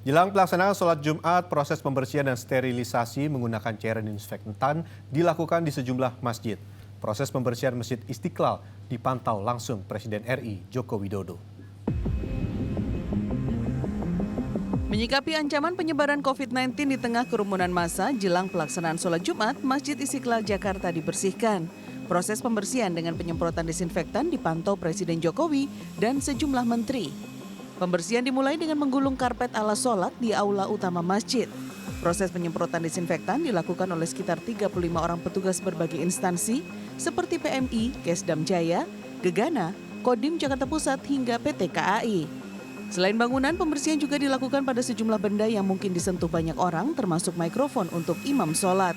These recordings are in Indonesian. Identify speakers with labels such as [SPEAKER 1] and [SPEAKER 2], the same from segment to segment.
[SPEAKER 1] Jelang pelaksanaan sholat Jumat, proses pembersihan dan sterilisasi menggunakan cairan disinfektan dilakukan di sejumlah masjid. Proses pembersihan Masjid Istiqlal dipantau langsung Presiden RI Joko Widodo.
[SPEAKER 2] Menyikapi ancaman penyebaran COVID-19 di tengah kerumunan massa, jelang pelaksanaan sholat Jumat, Masjid Istiqlal Jakarta dibersihkan. Proses pembersihan dengan penyemprotan disinfektan dipantau Presiden Jokowi dan sejumlah menteri. Pembersihan dimulai dengan menggulung karpet ala sholat di aula utama masjid. Proses penyemprotan disinfektan dilakukan oleh sekitar 35 orang petugas berbagai instansi seperti PMI, Kesdam Jaya, Gegana, Kodim Jakarta Pusat hingga PT KAI. Selain bangunan, pembersihan juga dilakukan pada sejumlah benda yang mungkin disentuh banyak orang, termasuk mikrofon untuk imam sholat.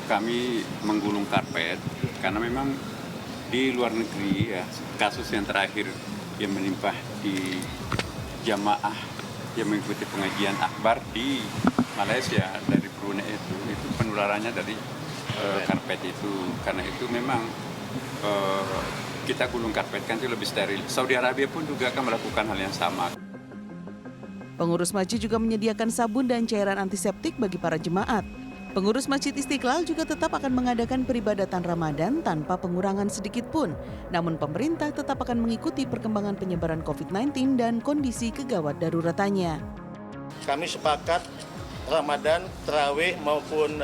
[SPEAKER 3] Kami menggulung karpet karena memang di luar negeri ya, kasus yang terakhir yang menimpa di jamaah yang mengikuti pengajian akbar di Malaysia dari Brunei itu penularannya dari karpet itu. Karena itu memang kita gulung karpet kan itu lebih steril. Saudi Arabia pun juga akan melakukan hal yang sama.
[SPEAKER 2] Pengurus masjid juga menyediakan sabun dan cairan antiseptik bagi para jemaat. Pengurus Masjid Istiqlal juga tetap akan mengadakan peribadatan Ramadan tanpa pengurangan sedikit pun. Namun pemerintah tetap akan mengikuti perkembangan penyebaran COVID-19 dan kondisi kegawat daruratannya.
[SPEAKER 4] Kami sepakat Ramadan, Tarawih maupun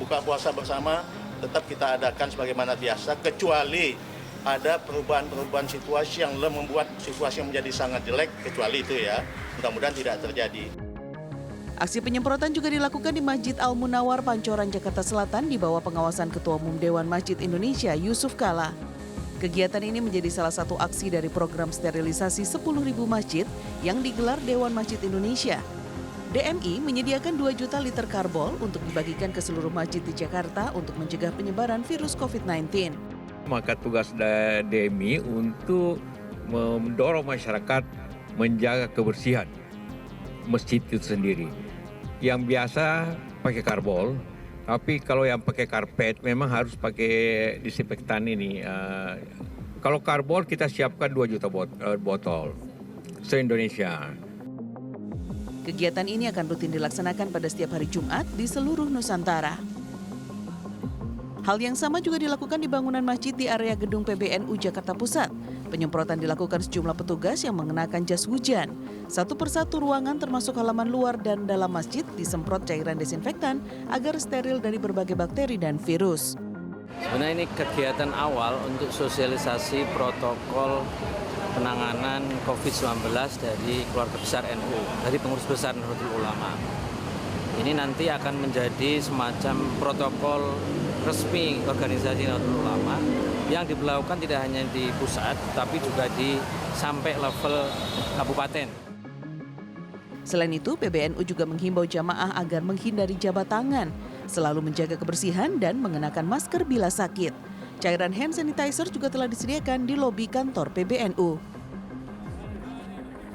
[SPEAKER 4] buka puasa bersama tetap kita adakan sebagaimana biasa, kecuali ada perubahan-perubahan situasi yang membuat situasi yang menjadi sangat jelek, kecuali itu ya, mudah-mudahan tidak terjadi.
[SPEAKER 2] Aksi penyemprotan juga dilakukan di Masjid Al-Munawar, Pancoran, Jakarta Selatan di bawah pengawasan Ketua Umum Dewan Masjid Indonesia, Yusuf Kala. Kegiatan ini menjadi salah satu aksi dari program sterilisasi 10.000 masjid yang digelar Dewan Masjid Indonesia. DMI menyediakan 2 juta liter karbol untuk dibagikan ke seluruh masjid di Jakarta untuk mencegah penyebaran virus COVID-19.
[SPEAKER 5] Maka tugas DMI untuk mendorong masyarakat menjaga kebersihan masjid itu sendiri. Yang biasa pakai karbol, tapi kalau yang pakai karpet memang harus pakai disinfektan ini. Kalau karbol kita siapkan 2 juta botol se-Indonesia.
[SPEAKER 2] Kegiatan ini akan rutin dilaksanakan pada setiap hari Jumat di seluruh Nusantara. Hal yang sama juga dilakukan di bangunan masjid di area gedung PBNU Jakarta Pusat. Penyemprotan dilakukan sejumlah petugas yang mengenakan jas hujan. Satu persatu ruangan termasuk halaman luar dan dalam masjid disemprot cairan desinfektan agar steril dari berbagai bakteri dan virus.
[SPEAKER 6] Sebenarnya ini kegiatan awal untuk sosialisasi protokol penanganan COVID-19 dari keluarga besar NU, dari pengurus besar Nahdlatul Ulama. Ini nanti akan menjadi semacam protokol resmi organisasi Nahdlatul Ulama yang diberlakukan tidak hanya di pusat, tapi juga sampai level kabupaten.
[SPEAKER 2] Selain itu, PBNU juga menghimbau jamaah agar menghindari jabat tangan, selalu menjaga kebersihan dan mengenakan masker bila sakit. Cairan hand sanitizer juga telah disediakan di lobi kantor PBNU.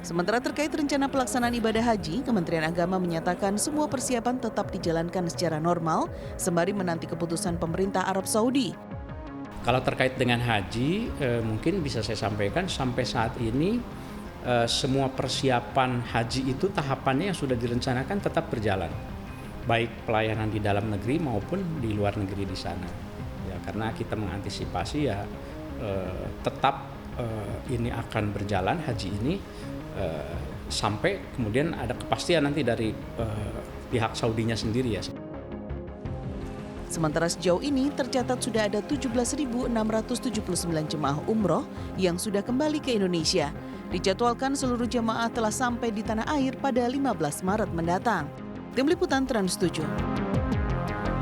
[SPEAKER 2] Sementara terkait rencana pelaksanaan ibadah haji, Kementerian Agama menyatakan semua persiapan tetap dijalankan secara normal, sembari menanti keputusan pemerintah Arab Saudi.
[SPEAKER 7] Kalau terkait dengan haji, mungkin bisa saya sampaikan sampai saat ini semua persiapan haji itu tahapannya yang sudah direncanakan tetap berjalan, baik pelayanan di dalam negeri maupun di luar negeri di sana. Ya, karena kita mengantisipasi ya tetap ini akan berjalan haji ini sampai kemudian ada kepastian nanti dari pihak Saudinya sendiri ya.
[SPEAKER 2] Sementara sejauh ini tercatat sudah ada 17.679 jemaah umroh yang sudah kembali ke Indonesia. Dijadwalkan seluruh jemaah telah sampai di tanah air pada 15 Maret mendatang. Tim Liputan Trans 7.